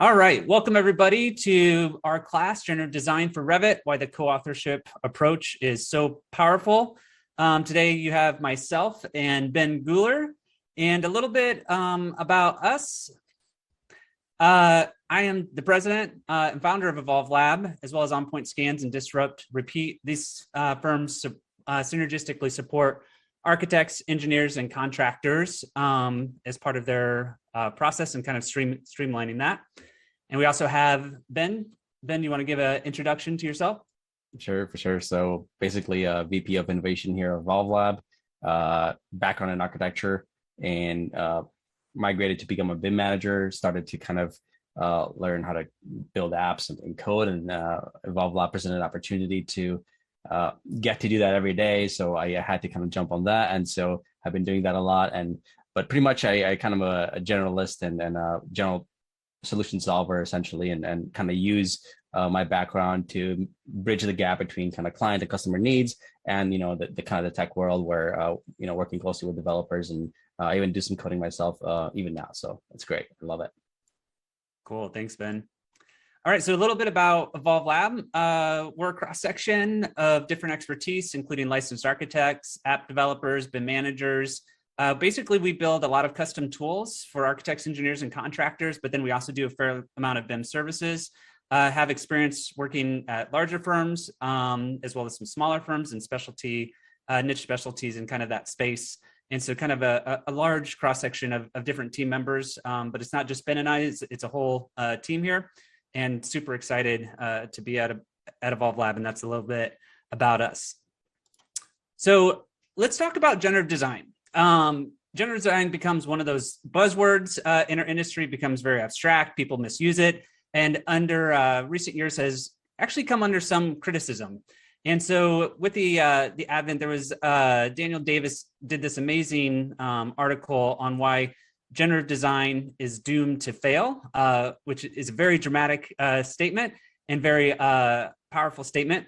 All right, welcome everybody to our class, Generative Design for Revit, why the co-authorship approach is so powerful. Today you have myself and Ben Guler, and a little bit about us. I am the president and founder of Evolve Lab, as well as On Point Scans and Disrupt Repeat. These firms synergistically support architects, engineers, and contractors as part of their process and kind of streamlining that. And we also have Ben. Ben, you want to give an introduction to yourself? Sure, for sure. So basically a VP of Innovation here at Evolve Lab, background in architecture, and migrated to become a BIM manager, started to kind of learn how to build apps and code, and Evolve Lab presented an opportunity to get to do that every day. So I had to kind of jump on that. And so I've been doing that a lot. But pretty much I kind of a generalist and a general solution solver essentially, and kind of use my background to bridge the gap between kind of client and customer needs and the kind of the tech world where working closely with developers, and I even do some coding myself even now. So it's great. I love it. Cool. Thanks, Ben. All right, so a little bit about Evolve Lab. We're a cross-section of different expertise, including licensed architects, app developers, BIM managers. Basically, we build a lot of custom tools for architects, engineers, and contractors, but then we also do a fair amount of BIM services. Have experience working at larger firms, as well as some smaller firms and niche specialties in kind of that space. And so kind of a large cross-section of different team members, but it's not just Ben and I, it's a whole team here, and super excited to be at Evolve Lab, and that's a little bit about us. So let's talk about generative design. Generative design becomes one of those buzzwords in our industry, becomes very abstract, people misuse it, and under recent years has actually come under some criticism. And so with the advent, there was Daniel Davis did this amazing article on why generative design is doomed to fail, which is a very dramatic statement and very powerful statement.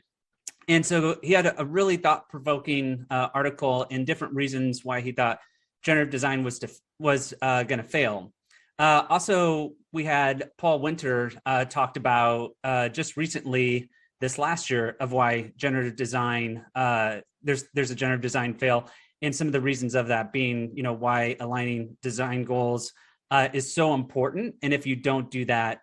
And so he had a really thought-provoking article and different reasons why he thought generative design was going to fail. Also, we had Paul Winter talked about just recently this last year of why generative design, there's a generative design fail, and some of the reasons of that being, why aligning design goals is so important. And if you don't do that,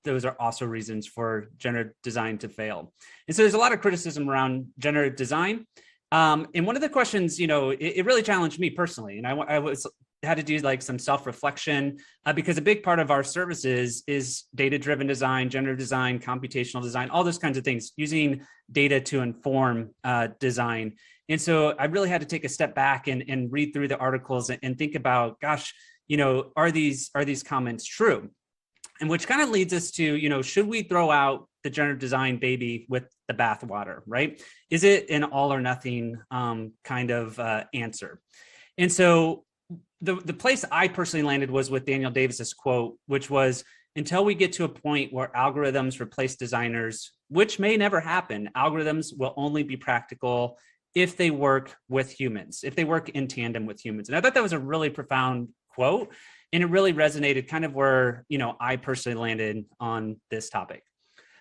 those are also reasons for generative design to fail. And so there's a lot of criticism around generative design. And one of the questions, it really challenged me personally. And I had to do like some self-reflection because a big part of our services is data-driven design, generative design, computational design, all those kinds of things, using data to inform design. And so I really had to take a step back and read through the articles and think about, gosh, are these comments true? And which kind of leads us to, should we throw out the generative design baby with the bathwater, right? Is it an all or nothing kind of answer? And so the place I personally landed was with Daniel Davis's quote, which was, until we get to a point where algorithms replace designers, which may never happen, algorithms will only be practical if they work with humans, if they work in tandem with humans. And I thought that was a really profound quote, and it really resonated kind of where, I personally landed on this topic.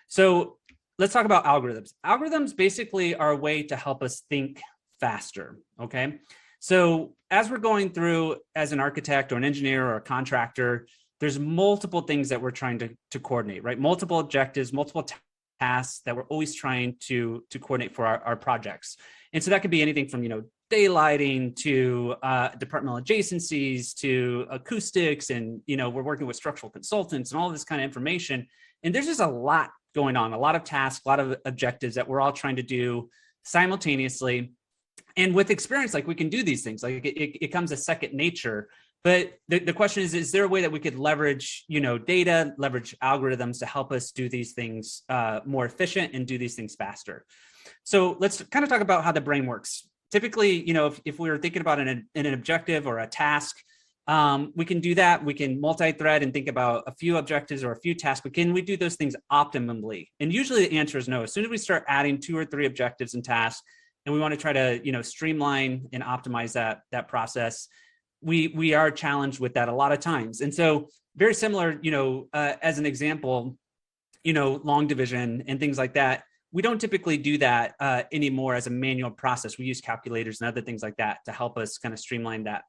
So let's talk about algorithms. Algorithms basically are a way to help us think faster, okay? So as we're going through as an architect or an engineer or a contractor, there's multiple things that we're trying to coordinate, right? Multiple objectives, multiple tasks that we're always trying to coordinate for our projects. And so that could be anything from, daylighting to departmental adjacencies to acoustics, and we're working with structural consultants and all this kind of information. And there's just a lot going on, a lot of tasks, a lot of objectives that we're all trying to do simultaneously. And with experience, like, we can do these things, like it comes a second nature. But the question is there a way that we could leverage, data, leverage algorithms to help us do these things more efficient and do these things faster? So let's kind of talk about how the brain works. Typically, if we were thinking about an objective or a task, we can do that. We can multi-thread and think about a few objectives or a few tasks, but can we do those things optimally? And usually the answer is no. As soon as we start adding 2 or 3 objectives and tasks, and we want to try to, streamline and optimize that process, we are challenged with that a lot of times. And so very similar, as an example, long division and things like that. We don't typically do that anymore as a manual process. We use calculators and other things like that to help us kind of streamline that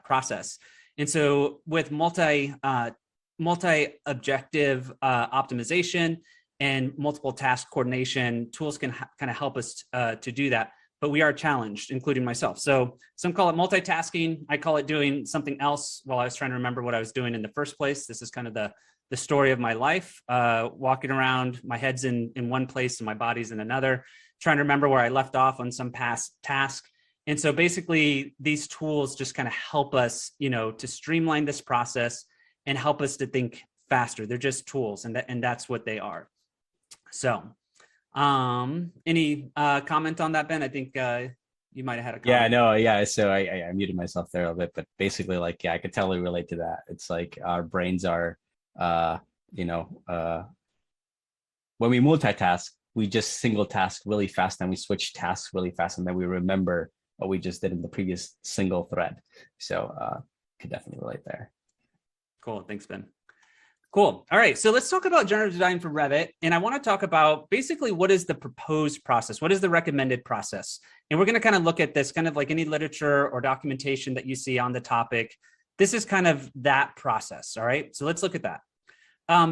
process. And so with multi-objective optimization and multiple task coordination, tools can kind of help us to do that. But we are challenged, including myself. So some call it multitasking. I call it doing something else while I was trying to remember what I was doing in the first place. This is kind of the story of my life, walking around, my head's in one place and my body's in another, trying to remember where I left off on some past task. And so basically these tools just kind of help us, to streamline this process and help us to think faster. They're just tools, and that's what they are. So any comment on that, Ben? I think you might have had a comment. Yeah, no, yeah. So I muted myself there a little bit, but basically I could totally relate to that. It's like our brains are, when we multitask, we just single task really fast and we switch tasks really fast, and then we remember what we just did in the previous single thread. So could definitely relate there. Cool. Thanks, Ben. Cool. All right. So let's talk about generative design for Revit. And I want to talk about basically what is the proposed process? What is the recommended process? And we're going to kind of look at this kind of like any literature or documentation that you see on the topic. This is kind of that process. All right. So let's look at that.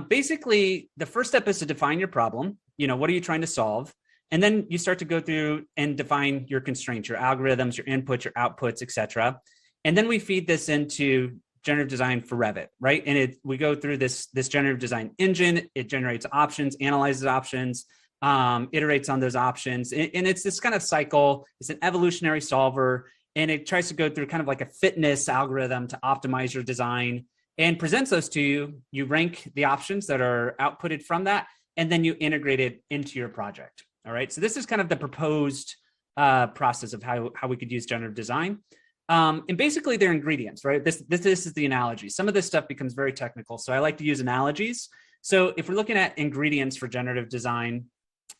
Basically, the first step is to define your problem. What are you trying to solve? And then you start to go through and define your constraints, your algorithms, your inputs, your outputs, et cetera. And then we feed this into generative design for Revit, right? And we go through this generative design engine. It generates options, analyzes options, iterates on those options. And it's this kind of cycle. It's an evolutionary solver. And it tries to go through kind of like a fitness algorithm to optimize your design and presents those to you. You rank the options that are outputted from that, and then you integrate it into your project. All right. So this is kind of the proposed process of how we could use generative design. And basically they're ingredients, right? This is the analogy. Some of this stuff becomes very technical, so I like to use analogies. So if we're looking at ingredients for generative design,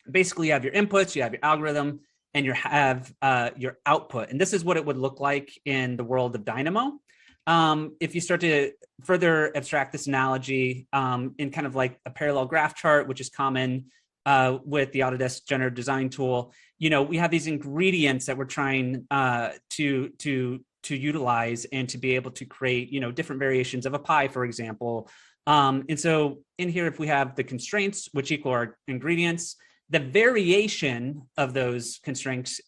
basically you have your inputs, you have your algorithm, and you have your output. And this is what it would look like in the world of Dynamo. If you start to further abstract this analogy in kind of like a parallel graph chart, which is common with the Autodesk Generative Design tool, we have these ingredients that we're trying to utilize and to be able to create, different variations of a pie, for example. And so in here, if we have the constraints, which equal our ingredients, the variation of those constraints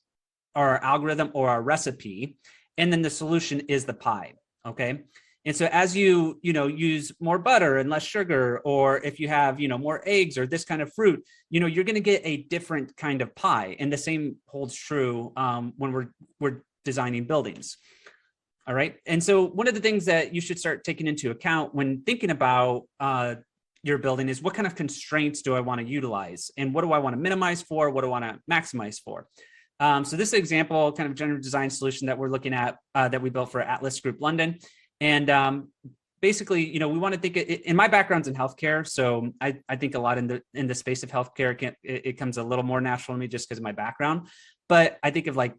are our algorithm or our recipe, and then the solution is the pie. Okay. And so as you use more butter and less sugar, or if you have, more eggs or this kind of fruit, you're going to get a different kind of pie. And the same holds true when we're designing buildings. All right. And so one of the things that you should start taking into account when thinking about your building is what kind of constraints do I want to utilize? And what do I want to minimize for? What do I want to maximize for? So this example kind of generative design solution that we're looking at that we built for Atlas Group London. And basically, we want to think in my background's in healthcare. So I think a lot in the space of healthcare, it comes a little more natural to me just because of my background. But I think of like,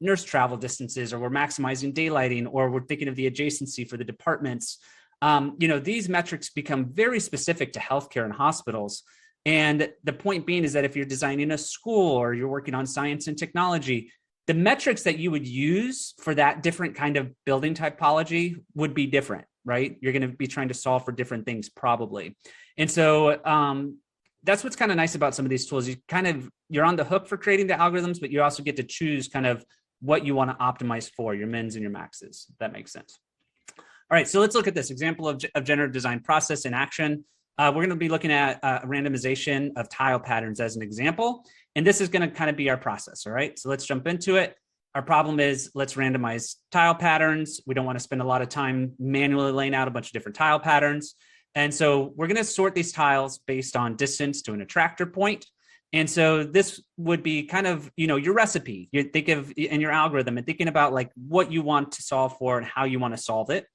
nurse travel distances, or we're maximizing daylighting, or we're thinking of the adjacency for the departments. These metrics become very specific to healthcare and hospitals. And the point being is that if you're designing a school or you're working on science and technology, the metrics that you would use for that different kind of building typology would be different, right? You're going to be trying to solve for different things probably. And so that's what's kind of nice about some of these tools. You're on the hook for creating the algorithms, but you also get to choose kind of what you want to optimize for, your mins and your maxes, if that makes sense. All right, so let's look at this example of generative design process in action. We're going to be looking at a randomization of tile patterns as an example. And this is going to kind of be our process. All right, so let's jump into it. Our problem is let's randomize tile patterns. We don't want to spend a lot of time manually laying out a bunch of different tile patterns. And so we're going to sort these tiles based on distance to an attractor point. And so this would be kind of, your recipe. You think of in your algorithm and thinking about like what you want to solve for and how you want to solve it.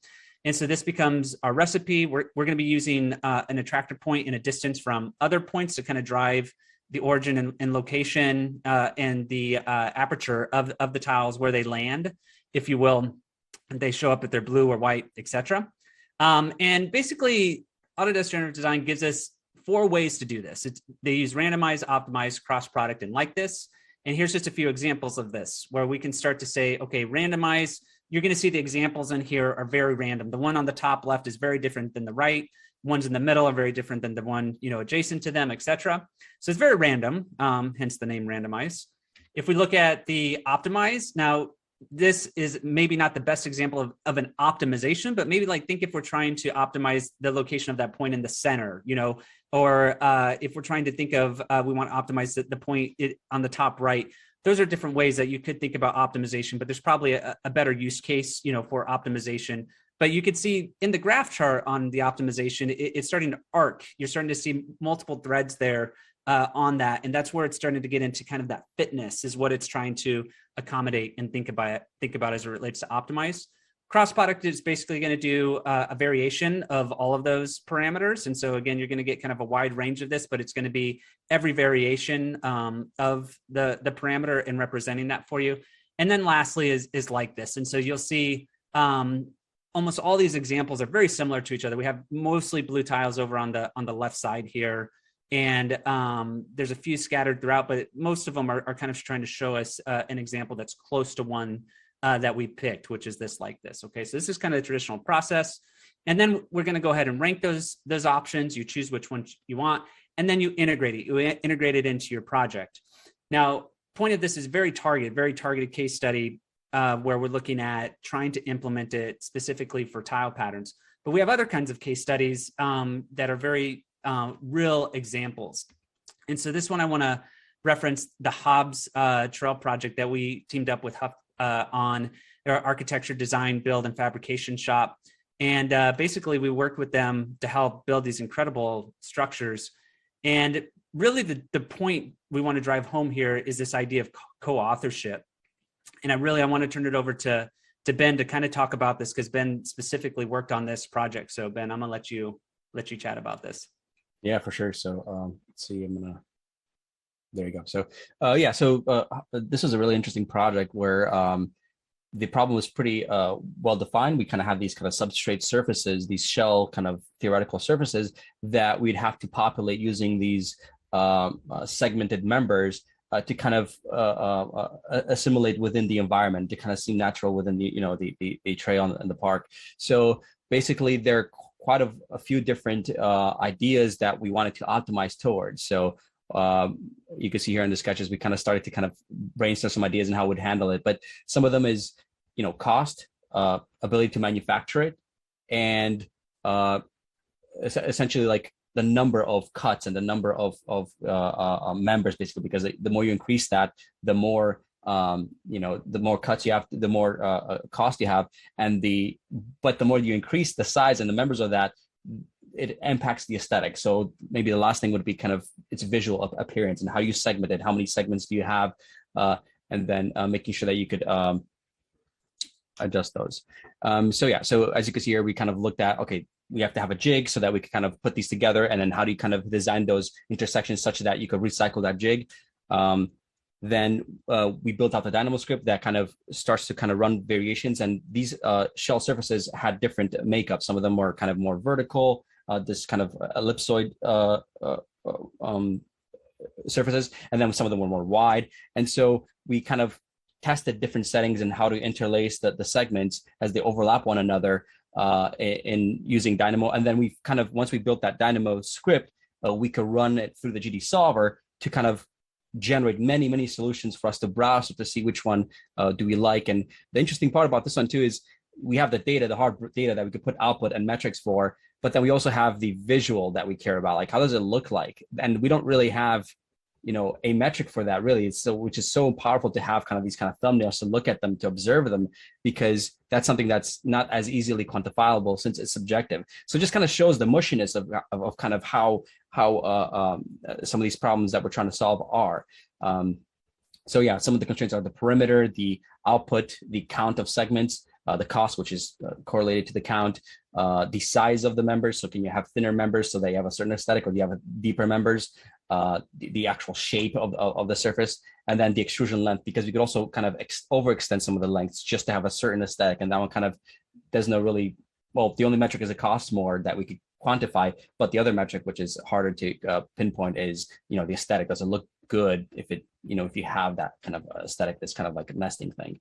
And so this becomes our recipe. We're going to be using an attractor point and a distance from other points to kind of drive the origin and location and the aperture of the tiles where they land, if you will. They show up if they're blue or white, etc. And basically, Autodesk Generative Design gives us 4 ways to do this. They use randomize, optimize, cross-product, and like this. And here's just a few examples of this, where we can start to say, okay, randomize, you're going to see the examples in here are very random. The one on the top left is very different than the right. Ones in the middle are very different than the one, adjacent to them, etc. So it's very random, hence the name randomize. If we look at the optimize, now this is maybe not the best example of an optimization, but maybe like think if we're trying to optimize the location of that point in the center, or if we're trying to think of, we want to optimize the point on the top right. Those are different ways that you could think about optimization, but there's probably a better use case, for optimization. But you could see in the graph chart on the optimization, it's starting to arc. You're starting to see multiple threads there on that. And that's where it's starting to get into kind of that fitness is what it's trying to accommodate and think about as it relates to optimize. Cross product is basically going to do a variation of all of those parameters. And so again, you're going to get kind of a wide range of this, but it's going to be every variation of the parameter and representing that for you. And then lastly is like this. And so you'll see almost all these examples are very similar to each other. We have mostly blue tiles over on the left side here. And there's a few scattered throughout, but most of them are kind of trying to show us an example that's close to one that we picked, which is this like this. Okay, so this is kind of the traditional process. And then we're going to go ahead and rank those options. You choose which one you want, and then you integrate it. You integrate it into your project. Now, point of this is very targeted case study where we're looking at trying to implement it specifically for tile patterns. But we have other kinds of case studies that are very real examples. And so this one, I want to reference the Hobbs Trail project that we teamed up with Huff on their architecture, design, build, and fabrication shop. And basically we worked with them to help build these incredible structures. And really the point we want to drive home here is this idea of co-authorship. And I want to turn it over to Ben to kind of talk about this, because Ben specifically worked on this project. So Ben, I'm gonna let you chat about this. Yeah, for sure. So let's see, there you go. So this is a really interesting project where the problem was pretty well defined. We kind of have these kind of substrate surfaces, these shell kind of theoretical surfaces that we'd have to populate using these segmented members to kind of assimilate within the environment, to kind of seem natural within the trail in the park. So basically, there are quite a few different ideas that we wanted to optimize towards. So you can see here in the sketches, we kind of started to kind of brainstorm some ideas and how we'd handle it. But some of them is, cost, ability to manufacture it, and essentially like the number of cuts and the number of members, basically, because the more you increase that, the more the more cuts you have, the more cost you have, but the more you increase the size and the members of that, it impacts the aesthetic. So maybe the last thing would be kind of its visual appearance and how you segment it. How many segments do you have? And then making sure that you could adjust those. So as you can see here, we kind of looked at, okay, we have to have a jig so that we can kind of put these together. And then how do you kind of design those intersections such that you could recycle that jig? Then we built out the Dynamo script that kind of starts to kind of run variations. And these shell surfaces had different makeup. Some of them were kind of more vertical, this kind of ellipsoid surfaces. And then some of them were more wide. And so we kind of tested different settings and how to interlace the segments as they overlap one another in using Dynamo. And then we kind of, once we built that Dynamo script, we could run it through the GD solver to kind of generate many solutions for us to browse to see which one do we like. And the interesting part about this one too is we have the data, the hard data that we could put output and metrics for, but then we also have the visual that we care about, like how does it look like? And we don't really have a metric for that really. Which is so powerful to have kind of these kind of thumbnails to look at them, to observe them, because that's something that's not as easily quantifiable since it's subjective. So it just kind of shows the mushiness of kind of how some of these problems that we're trying to solve are. So yeah, some of the constraints are the perimeter, the output, the count of segments, the cost, which is correlated to the count, the size of the members. So can you have thinner members so they have a certain aesthetic, or do you have deeper members? The actual shape of the surface, and then the extrusion length, because we could also kind of overextend some of the lengths just to have a certain aesthetic, and that one kind of there's no really well, the only metric is it costs more that we could quantify, but the other metric, which is harder to pinpoint, is, you know, the aesthetic. Does it look good if it, you know, if you have that kind of aesthetic that's kind of like a nesting thing.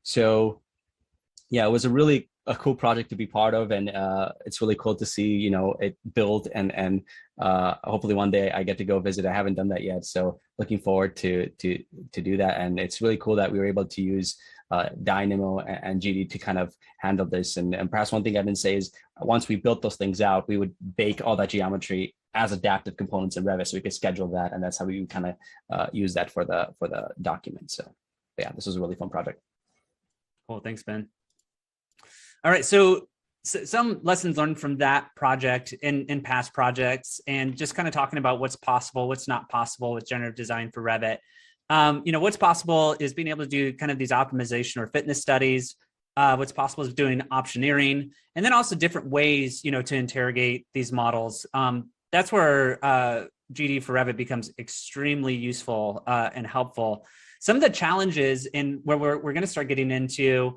So yeah, it was a cool project to be part of, and it's really cool to see, you know, it build, and hopefully one day I get to go visit. I haven't done that yet, so looking forward to do that. And it's really cool that we were able to use Dynamo and GD to kind of handle this. And perhaps one thing I didn't say is, once we built those things out, we would bake all that geometry as adaptive components in Revit, so we could schedule that, and that's how we kind of use that for the document. So yeah, this was a really fun project. Cool, thanks, Ben. All right, so some lessons learned from that project in past projects, and just kind of talking about what's possible, what's not possible with generative design for Revit. You know, what's possible is being able to do kind of these optimization or fitness studies. What's possible is doing optioneering, and then also different ways, you know, to interrogate these models. That's where GD for Revit becomes extremely useful and helpful. Some of the challenges in where we're going to start getting into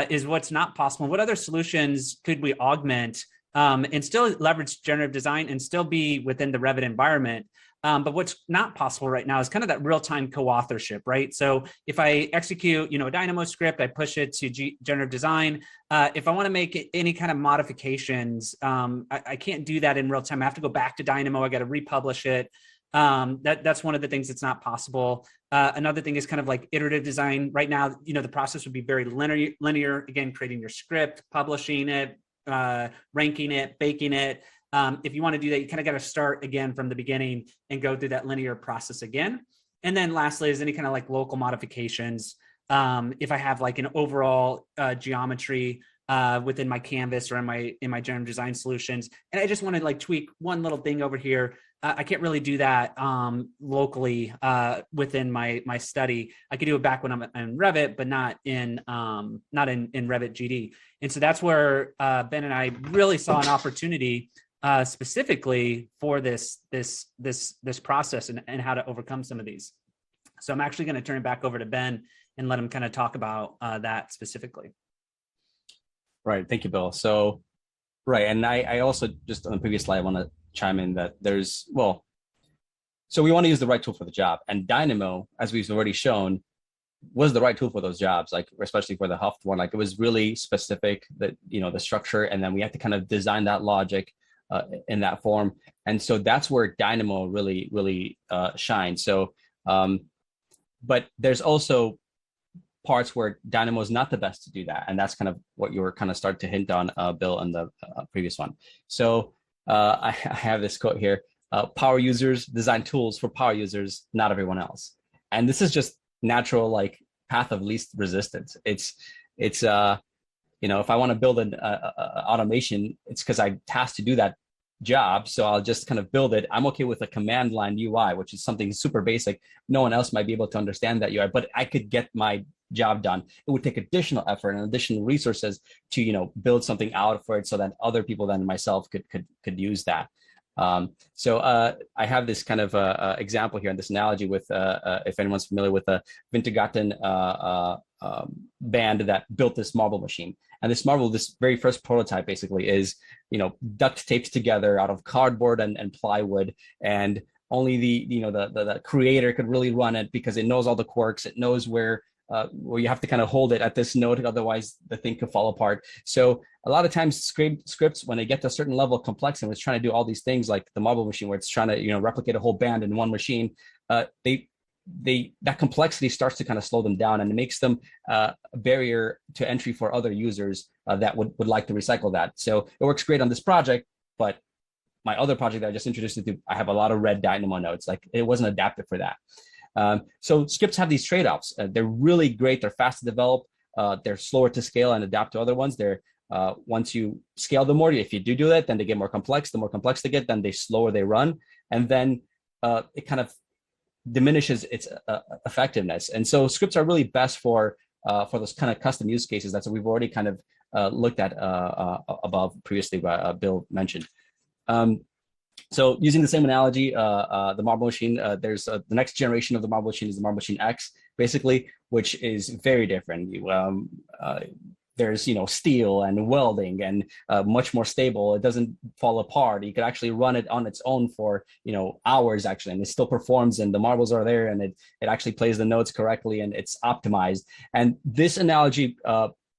is what's not possible. What other solutions could we augment and still leverage generative design and still be within the Revit environment? But what's not possible right now is kind of that real-time co-authorship, right? So if I execute, you know, a Dynamo script, I push it to generative design. If I want to make any kind of modifications, I can't do that in real time. I have to go back to Dynamo. I got to republish it. That's one of the things that's not possible. Another thing is kind of like iterative design. Right now, you know, the process would be very linear. Again, creating your script, publishing it, ranking it, baking it. If you want to do that, you kind of got to start again from the beginning and go through that linear process again. And then lastly is any kind of like local modifications. If I have like an overall geometry within my canvas or in my generative design solutions, and I just want to like tweak one little thing over here, I can't really do that locally within my study. I could do it back when I'm in Revit, but not in Revit GD. And so that's where Ben and I really saw an opportunity specifically for this process and how to overcome some of these. So I'm actually going to turn it back over to Ben and let him kind of talk about that specifically. Right. Thank you, Bill. So, right. And I also, just on the previous slide, I want to chime in that so we want to use the right tool for the job. And Dynamo, as we've already shown, was the right tool for those jobs, like especially for the Huft one. Like, it was really specific, that, you know, the structure, and then we had to kind of design that logic in that form. And so that's where Dynamo really shines. So, but there's also parts where Dynamo is not the best to do that. And that's kind of what you were kind of starting to hint on, Bill, in the previous one. So I have this quote here: power users design tools for power users, not everyone else. And this is just natural, like, path of least resistance. It's you know, if I want to build an automation, it's because I'm tasked to do that job. So I'll just kind of build it. I'm okay with a command line UI, which is something super basic. No one else might be able to understand that UI, but I could get my job done. It would take additional effort and additional resources to, you know, build something out for it so that other people than myself could use that. So I have this kind of example here, and this analogy with, if anyone's familiar with the Vintergatan band that built this marble machine. And this very first prototype basically is, you know, duct taped together out of cardboard and plywood, and only the creator could really run it because it knows all the quirks. It knows where you have to kind of hold it at this node, otherwise the thing could fall apart. So a lot of times scripts, when they get to a certain level of complexity, and it's trying to do all these things like the marble machine, where it's trying to, you know, replicate a whole band in one machine, that complexity starts to kind of slow them down, and it makes them a barrier to entry for other users that would like to recycle that. So it works great on this project, but my other project that I just introduced you to, I have a lot of red Dynamo nodes. Like, it wasn't adapted for that. So scripts have these trade-offs. They're really great. They're fast to develop. They're slower to scale and adapt to other ones. They're once you scale them more, if you do that, then they get more complex. The more complex they get, then the slower they run, and then it kind of diminishes its effectiveness. And so scripts are really best for those kind of custom use cases. That's what we've already kind of looked at above previously, Bill mentioned. So using the same analogy, the marble machine, there's the next generation of the marble machine is the marble machine X, basically, which is very different. there's, steel and welding and much more stable. It doesn't fall apart. You could actually run it on its own for, hours actually, and it still performs, and the marbles are there, and it actually plays the notes correctly, and it's optimized. And this analogy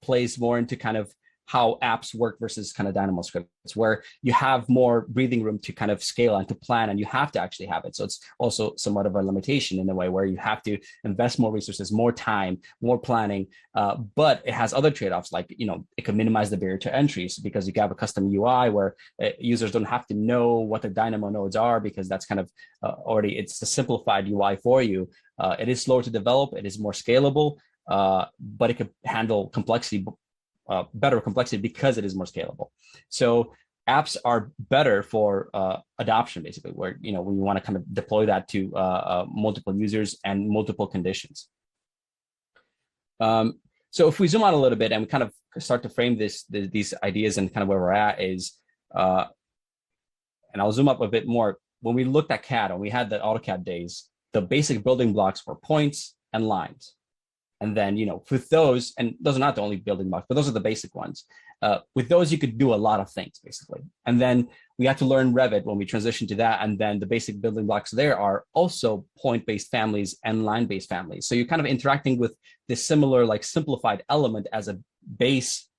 plays more into kind of how apps work versus kind of Dynamo scripts, where you have more breathing room to kind of scale and to plan, and you have to actually have it. So it's also somewhat of a limitation in a way where you have to invest more resources, more time, more planning, but it has other trade-offs, like, it can minimize the barrier to entries because you have a custom UI where users don't have to know what the Dynamo nodes are, because that's kind of already, it's a simplified UI for you. It is slower to develop, it is more scalable, but it could handle complexity, better complexity, because it is more scalable. So apps are better for adoption, basically, where we want to kind of deploy that to multiple users and multiple conditions. So if we zoom out a little bit and we kind of start to frame these ideas and kind of where we're at is, and I'll zoom up a bit more. When we looked at CAD and we had the AutoCAD days, the basic building blocks were points and lines. And then, with those, and those are not the only building blocks, but those are the basic ones. With those, you could do a lot of things, basically. And then we had to learn Revit when we transitioned to that. And then the basic building blocks there are also point-based families and line-based families. So you're kind of interacting with this similar, like, simplified element as a base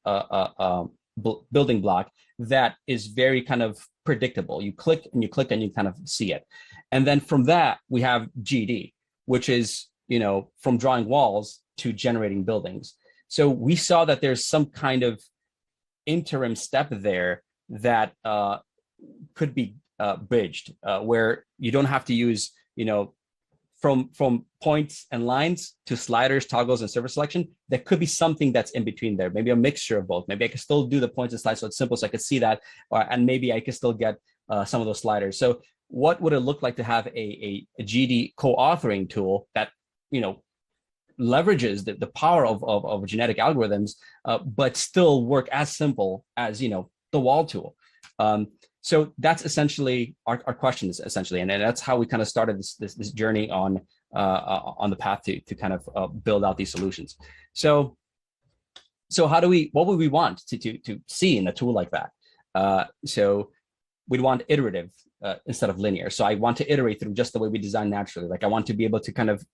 building block that is very kind of predictable. You click and you kind of see it. And then from that, we have GD, which is, from drawing walls to generating buildings. So we saw that there's some kind of interim step there that could be bridged, where you don't have to use, from points and lines to sliders, toggles, and surface selection. There could be something that's in between there, maybe a mixture of both. Maybe I can still do the points and slides so it's simple, so I could see that, and maybe I can still get some of those sliders. So what would it look like to have a GD co-authoring tool that, leverages the power of genetic algorithms, but still work as simple as, the wall tool? So that's essentially our question is essentially, and that's how we kind of started this journey on the path to kind of build out these solutions. So what would we want to see in a tool like that? So we'd want iterative instead of linear. So I want to iterate through just the way we design naturally. Like, I want to be able to kind of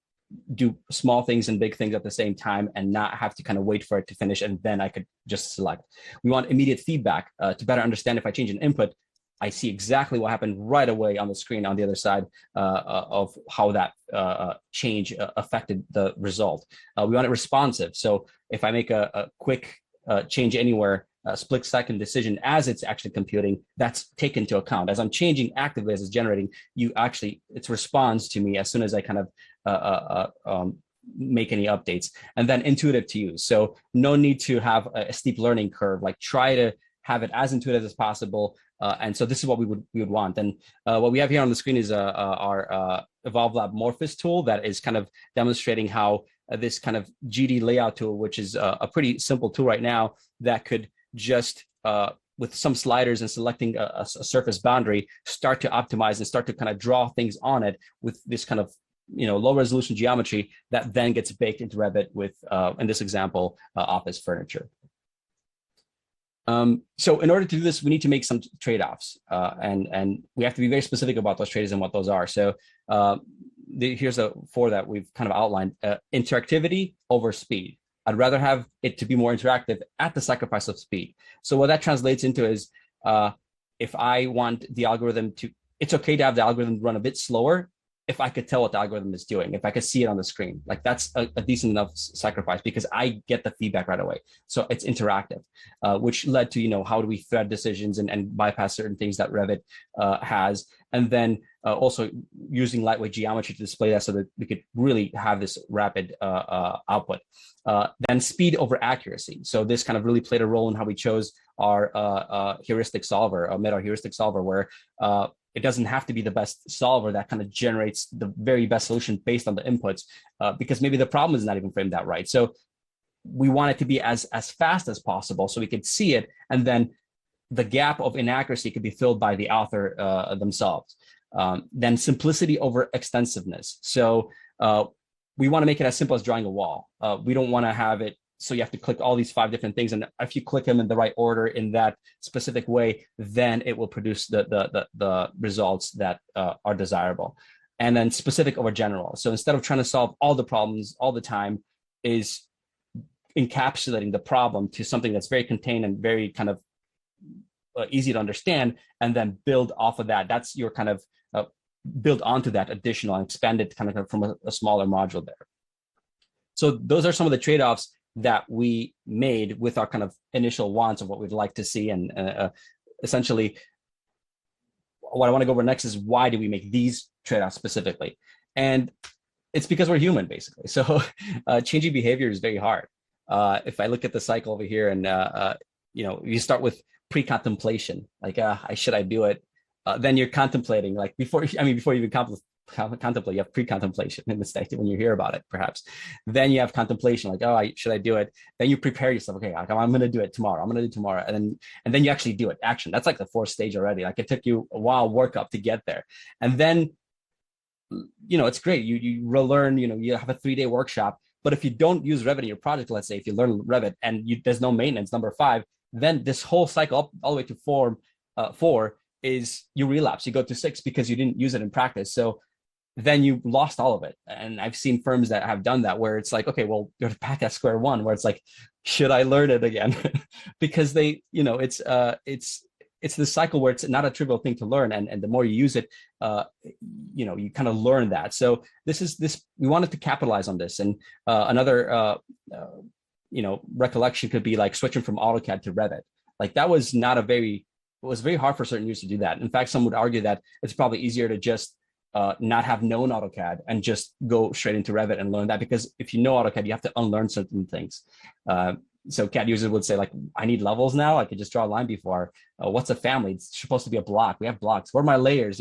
do small things and big things at the same time and not have to kind of wait for it to finish, and then I could just select. We want immediate feedback to better understand if I change an input, I see exactly what happened right away on the screen on the other side of how that change affected the result. We want it responsive. So if I make a quick change anywhere, a split-second decision as it's actually computing, that's taken into account. As I'm changing actively as it's generating, it responds to me as soon as I kind of make any updates. And then intuitive to use. So no need to have a steep learning curve, like try to have it as intuitive as possible. And so this is what we would want. And what we have here on the screen is our Evolve Lab Morphos tool that is kind of demonstrating how this kind of GD layout tool, which is a pretty simple tool right now, that could just with some sliders and selecting a surface boundary, start to optimize and start to kind of draw things on it with this kind of low resolution geometry that then gets baked into Revit with, in this example, office furniture. So in order to do this, we need to make some trade-offs, and we have to be very specific about those trade-offs and what those are. So here's four that we've kind of outlined. Interactivity over speed. I'd rather have it to be more interactive at the sacrifice of speed. So what that translates into is if I want the algorithm it's okay to have the algorithm run a bit slower if I could tell what the algorithm is doing, if I could see it on the screen. Like, that's a decent enough sacrifice because I get the feedback right away. So it's interactive, which led to, how do we thread decisions and bypass certain things that Revit has. And then also using lightweight geometry to display that so that we could really have this rapid output. Then speed over accuracy. So this kind of really played a role in how we chose our heuristic solver, a meta heuristic solver, where it doesn't have to be the best solver that kind of generates the very best solution based on the inputs, because maybe the problem is not even framed out right. So we want it to be as fast as possible so we could see it, and then the gap of inaccuracy could be filled by the author themselves. Then simplicity over extensiveness. So we want to make it as simple as drawing a wall. We don't want to have it so you have to click all these 5 different things, and if you click them in the right order in that specific way, then it will produce the results that are desirable. And then specific over general. So instead of trying to solve all the problems all the time, is encapsulating the problem to something that's very contained and very kind of easy to understand, and then build off of that. That's your kind of build onto that additional and expand it kind of from a smaller module there. So those are some of the trade-offs that we made with our kind of initial wants of what we'd like to see. And essentially, what I want to go over next is why do we make these trade-offs specifically? And it's because we're human, basically. So changing behavior is very hard. If I look at the cycle over here, and you start with pre-contemplation, like should I do it? Then you're contemplating, like before you even contemplate, you have pre-contemplation in the state when you hear about it, perhaps. Then you have contemplation, like, should I do it? Then you prepare yourself, okay, I'm going to do it tomorrow. I'm going to do it tomorrow. And then you actually do it, action. That's like the 4th stage already. Like it took you a while work up to get there. And then, it's great. You relearn, you have a 3-day workshop, but if you don't use Revit in your project, let's say, if you learn Revit and there's no maintenance, number 5, then this whole cycle all the way to 4 is you relapse. You go to 6 because you didn't use it in practice. So then you lost all of it. And I've seen firms that have done that, where it's like, okay, well, you're back at square one, where it's like, should I learn it again? Because it's the cycle where it's not a trivial thing to learn. And the more you use it, you kind of learn that. So we wanted to capitalize on this. And another, recollection could be like switching from AutoCAD to Revit. Like that was it was very hard for certain users to do that. In fact, some would argue that it's probably easier to just not have known AutoCAD and just go straight into Revit and learn that, because if you know AutoCAD, you have to unlearn certain things. So CAD users would say, like, I need levels now. I could just draw a line before. What's a family? It's supposed to be a block. We have blocks. What are my layers?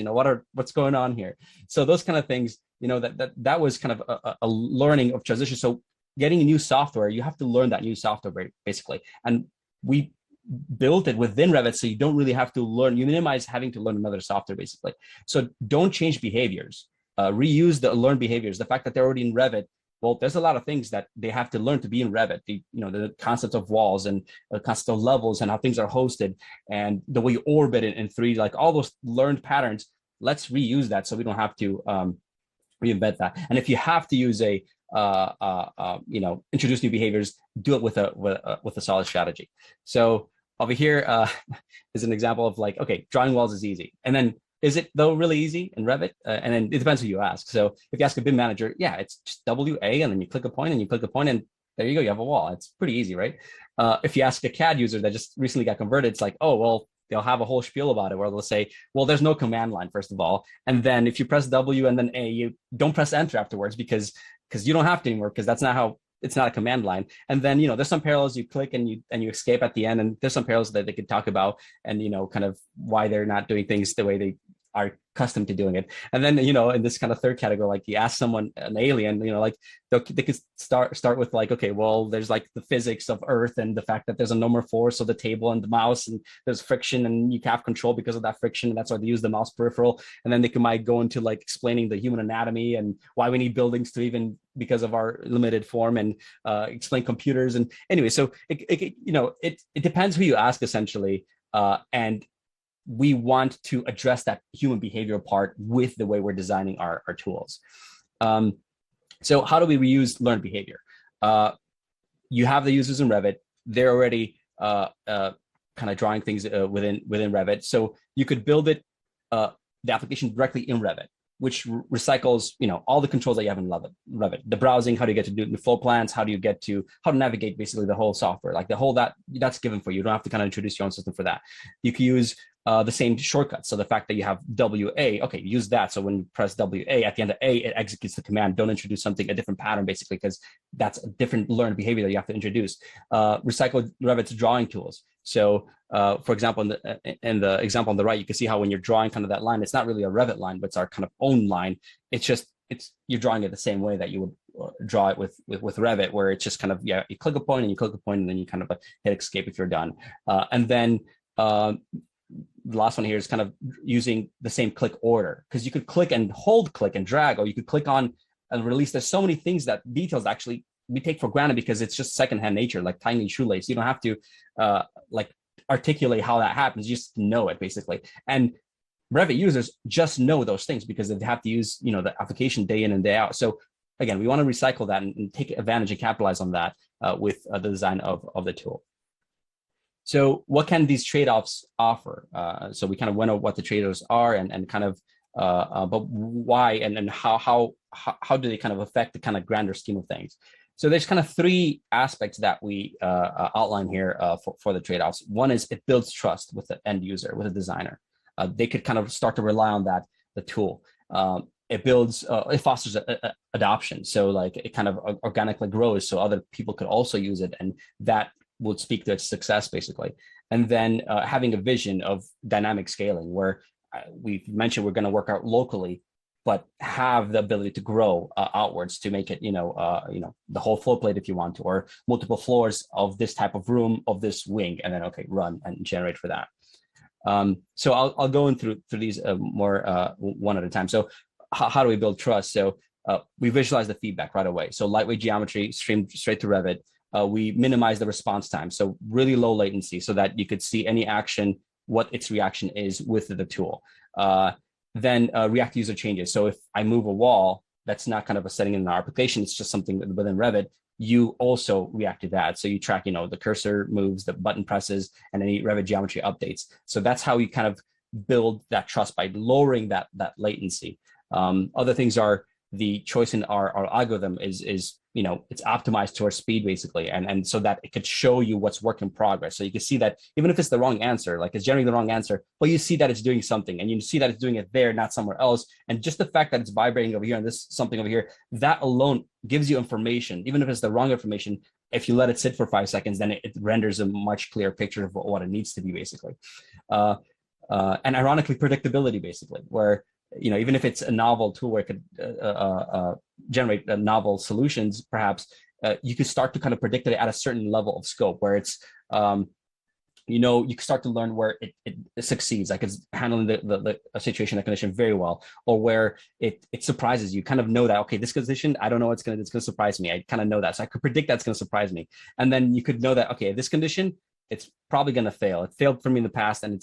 What's going on here? So those kind of things, that was kind of a learning of transition. So getting new software, you have to learn that new software basically. And we built it within Revit, so you don't really have to learn. You minimize having to learn another software basically. So don't change behaviors. Reuse the learned behaviors. The fact that they're already in Revit, well, there's a lot of things that they have to learn to be in Revit. The concept of walls and the concept of levels and how things are hosted and the way you orbit it in 3D, like all those learned patterns. Let's reuse that so we don't have to reinvent that. And if you have to use introduce new behaviors, do it with a solid strategy. So over here is an example of like, okay, drawing walls is easy. And then is it though really easy in Revit? And then it depends who you ask. So if you ask a BIM manager, yeah, it's just WA and then you click a point and there you go, you have a wall. It's pretty easy, right? If you ask a CAD user that just recently got converted, it's like, oh, well, they'll have a whole spiel about it where they'll say, well, there's no command line, first of all. And then if you press W and then A, you don't press enter afterwards because you don't have to anymore, because that's not how, it's not a command line. And then, there's some parallels you click and you escape at the end. And there's some parallels that they could talk about and, kind of why they're not doing things the way they are accustomed to doing it. And then, in this kind of third category, like you ask someone, an alien, like they could start with like, okay, well, there's like the physics of Earth and the fact that there's a number 4, so the table and the mouse, and there's friction and you have control because of that friction. And that's why they use the mouse peripheral. And then they might go into like explaining the human anatomy and why we need buildings to even, because of our limited form, and explain computers. And anyway, so it depends who you ask essentially. And we want to address that human behavioral part with the way we're designing our tools. So how do we reuse learned behavior? You have the users in Revit. They're already kind of drawing things within Revit. So you could build it, the application directly in Revit, which recycles, all the controls that you have in Revit. The browsing, how do you get to do the floor plans? How to navigate basically the whole software, like the whole that's given for you. You don't have to kind of introduce your own system for that. You can use the same shortcuts. So the fact that you have WA, okay, use that. So when you press WA, at the end of A, it executes the command. Don't introduce a different pattern, basically, because that's a different learned behavior that you have to introduce. Recycle Revit's drawing tools. So for example, in the example on the right, you can see how when you're drawing kind of that line, it's not really a Revit line, but it's our kind of own line. You're drawing it the same way that you would draw it with Revit, where it's just kind of, you click a point and then you kind of hit escape if you're done. And then the last one here is kind of using the same click order, because you could click and hold, click and drag, or you could click on and release. There's so many things, that details actually we take for granted because it's just secondhand nature, like tying a shoelace. You don't have to like articulate how that happens. You just know it basically. And Revit users just know those things because they have to use, the application day in and day out. So again, we want to recycle that and take advantage and capitalize on that with the design of the tool. So what can these trade-offs offer? So we kind of went over what the trade-offs are and kind of, but why and how do they kind of affect the kind of grander scheme of things? So there's kind of three aspects that we outline here for the trade-offs. One is it builds trust with the end user, with the designer. They could kind of start to rely on the tool. It fosters adoption. So like it kind of organically grows so other people could also use it. And that would speak to its success basically. And then having a vision of dynamic scaling where we've mentioned we're going to work out locally, but have the ability to grow outwards to make it, the whole floor plate if you want to, or multiple floors of this type of room, of this wing, and then, okay, run and generate for that. So I'll go in through these more one at a time. So how do we build trust? So we visualize the feedback right away. So lightweight geometry streamed straight to Revit. We minimize the response time. So really low latency so that you could see any action, what its reaction is with the tool. Then react to user changes. So if I move a wall, that's not kind of a setting in our application. It's just something within Revit. You also react to that. So you track, the cursor moves, the button presses, and any Revit geometry updates. So that's how you kind of build that trust by lowering that latency. Other things are the choice in our algorithm is it's optimized towards speed basically, and so that it could show you what's work in progress. So you can see that even if it's the wrong answer, like it's generating the wrong answer, well, you see that it's doing something, and you see that it's doing it there, not somewhere else. And just the fact that it's vibrating over here and this something over here, that alone gives you information, even if it's the wrong information. If you let it sit for 5 seconds, then it renders a much clearer picture of what it needs to be basically. And ironically, predictability basically, where even if it's a novel tool where it could generate novel solutions, perhaps you could start to kind of predict it at a certain level of scope where it's, you can start to learn where it succeeds, like it's handling the situation, the condition very well, or where it surprises you. Kind of know that, okay, this condition, I don't know it's going to surprise me. I kind of know that. So I could predict that's going to surprise me. And then you could know that, okay, this condition, it's probably going to fail. It failed for me in the past, and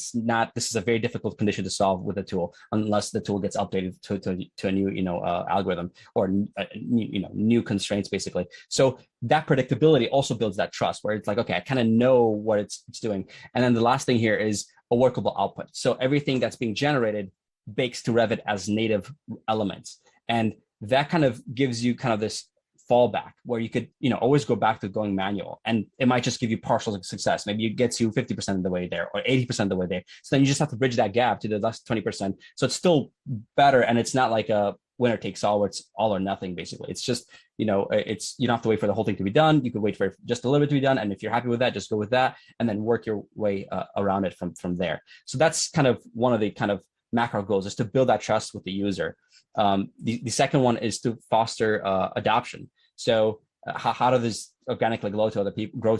this is a very difficult condition to solve with a tool unless the tool gets updated to a new, algorithm or new constraints basically. So that predictability also builds that trust where it's like, okay, I kind of know what it's doing. And then the last thing here is a workable output. So everything that's being generated bakes to Revit as native elements. And that kind of gives you kind of this fallback where you could always go back to going manual, and it might just give you partial success. Maybe it gets you 50% of the way there or 80% of the way there. So then you just have to bridge that gap to the last 20%. So it's still better, and it's not like a winner takes all where it's all or nothing basically. It's just you don't have to wait for the whole thing to be done. You could wait for just a little bit to be done, and if you're happy with that, just go with that and then work your way around it from there. So that's kind of one of the kind of macro goals, is to build that trust with the user. The second one is to foster adoption. So how do this organically grow to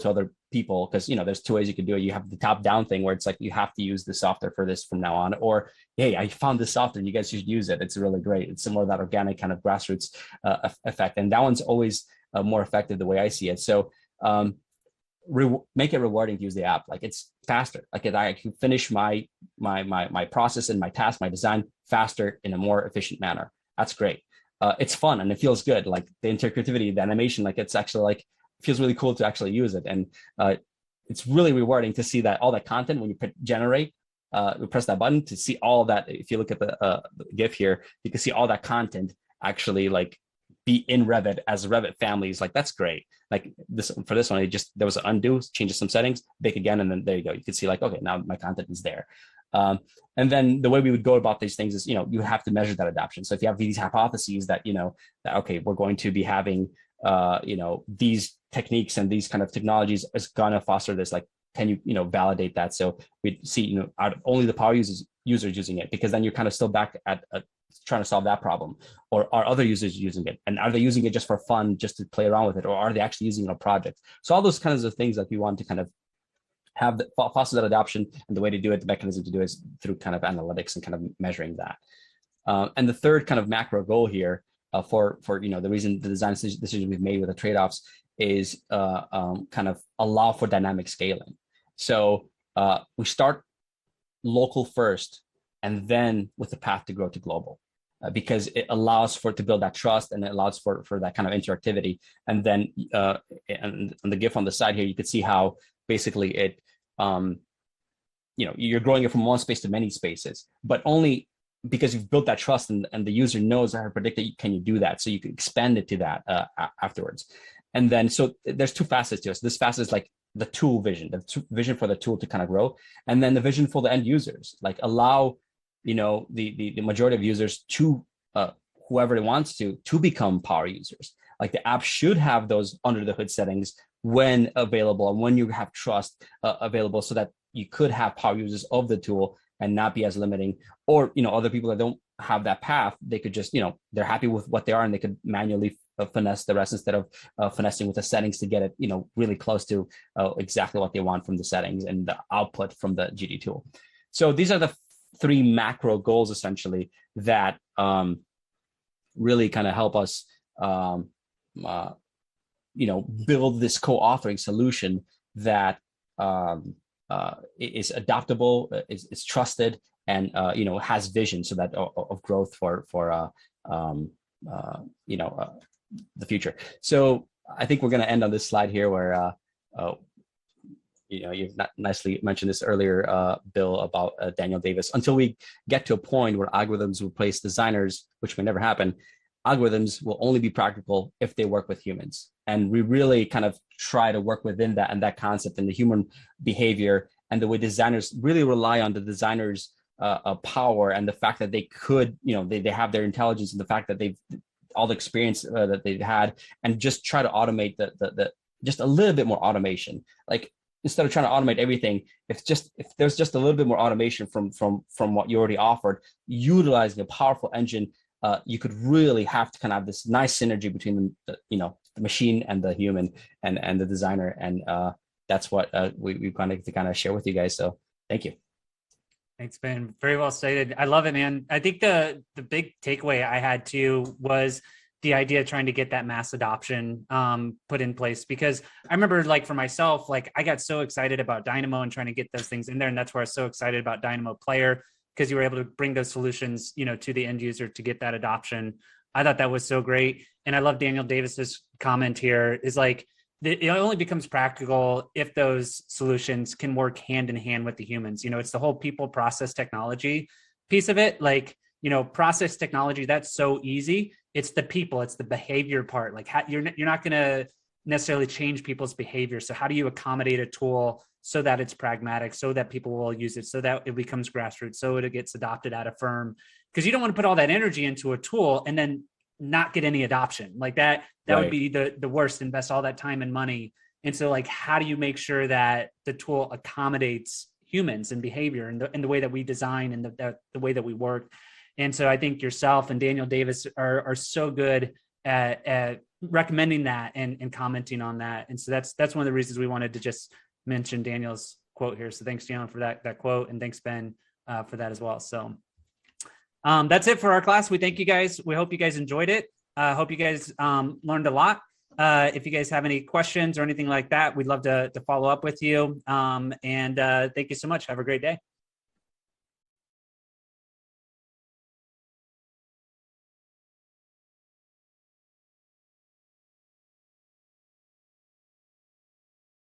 other people? Because there's two ways you can do it. You have the top down thing where it's like you have to use the software for this from now on, or hey, I found this software, you guys should use it. It's really great. It's similar to that organic kind of grassroots effect, and that one's always more effective the way I see it. So make it rewarding to use the app. Like it's faster. Like I can finish my process and my task, my design faster in a more efficient manner. That's great. It's fun and it feels good. Like the interactivity, the animation, like it's actually like feels really cool to actually use it. And it's really rewarding to see that all that content when you generate, we press that button to see all that. If you look at the GIF here, you can see all that content actually like be in Revit as Revit families. Like that's great. Like for this one, there was an undo, changes some settings, bake again, and then there you go. You can see like, okay, now my content is there. And then the way we would go about these things is, you have to measure that adoption. So if you have these hypotheses that, that, okay, we're going to be having, these techniques and these kind of technologies is going to foster this, like, can you, validate that? So we see, only the power users using it, because then you're kind of still back at trying to solve that problem. Or are other users using it? And are they using it just for fun, just to play around with it? Or are they actually using it in a project? So all those kinds of things that we want to kind of have foster that adoption, and the way to do it, the mechanism to do it is through kind of analytics and kind of measuring that. And the third kind of macro goal here for the reason the design decision we've made with the trade-offs is kind of allow for dynamic scaling. So we start local first, and then with the path to grow to global, because it allows for it to build that trust, and it allows for that kind of interactivity. And then and on the GIF on the side here, you could see how basically it, you're growing it from one space to many spaces, but only because you've built that trust, and the user knows or predicted can you do that, so you can expand it to that afterwards. And then so there's two facets to it. So this facet is like the tool vision, vision for the tool to kind of grow, and then the vision for the end users, like allow the majority of users to whoever it wants to become power users. Like the app should have those under the hood settings when available, and when you have trust available, so that you could have power users of the tool and not be as limiting. Or other people that don't have that path, they could just they're happy with what they are, and they could manually finesse the rest instead of finessing with the settings to get it really close to exactly what they want from the settings and the output from the GD tool. So these are the three macro goals essentially that really kind of help us build this co-authoring solution that is adaptable, is trusted, and has vision, so that of growth for the future. So I think we're going to end on this slide here, where you've nicely mentioned this earlier, Bill, about Daniel Davis. Until we get to a point where algorithms replace designers, which may never happen, algorithms will only be practical if they work with humans. And we really kind of try to work within that, and that concept, and the human behavior, and the way designers really rely on the designers' power, and the fact that they could, they have their intelligence, and the fact that they've all the experience that they've had, and just try to automate the just a little bit more automation. Like, instead of trying to automate everything, if there's just a little bit more automation from what you already offered, utilizing a powerful engine, you could really have to kind of have this nice synergy between the machine and the human and the designer. And that's what we wanted to kind of share with you guys. So thank you. Thanks, Ben. Very well stated. I love it, man. I think the big takeaway I had too was the idea of trying to get that mass adoption put in place, because I remember, like, for myself, like, I got so excited about Dynamo and trying to get those things in there. And that's where I was so excited about Dynamo Player, because you were able to bring those solutions, to the end user to get that adoption. I thought that was so great. And I love Daniel Davis's comment here is like, it only becomes practical if those solutions can work hand in hand with the humans. It's the whole people process technology piece of it. Like, process technology, that's so easy. It's the people, it's the behavior part. Like, you're not going to necessarily change people's behavior. So how do you accommodate a tool so that it's pragmatic, so that people will use it, so that it becomes grassroots, so it gets adopted at a firm? Because you don't want to put all that energy into a tool and then not get any adoption. Like that right. Would be the worst. Invest all that time and money. And so, like, how do you make sure that the tool accommodates humans and behavior and the way that we design and the way that we work? And so I think yourself and Daniel Davis are so good at recommending that and commenting on that. And so that's one of the reasons we wanted to just mention Daniel's quote here. So thanks, Daniel, for that quote, and thanks, Ben, for that as well. So that's it for our class. We thank you guys. We hope you guys enjoyed it. Hope you guys learned a lot. If you guys have any questions or anything like that, we'd love to follow up with you. And thank you so much. Have a great day.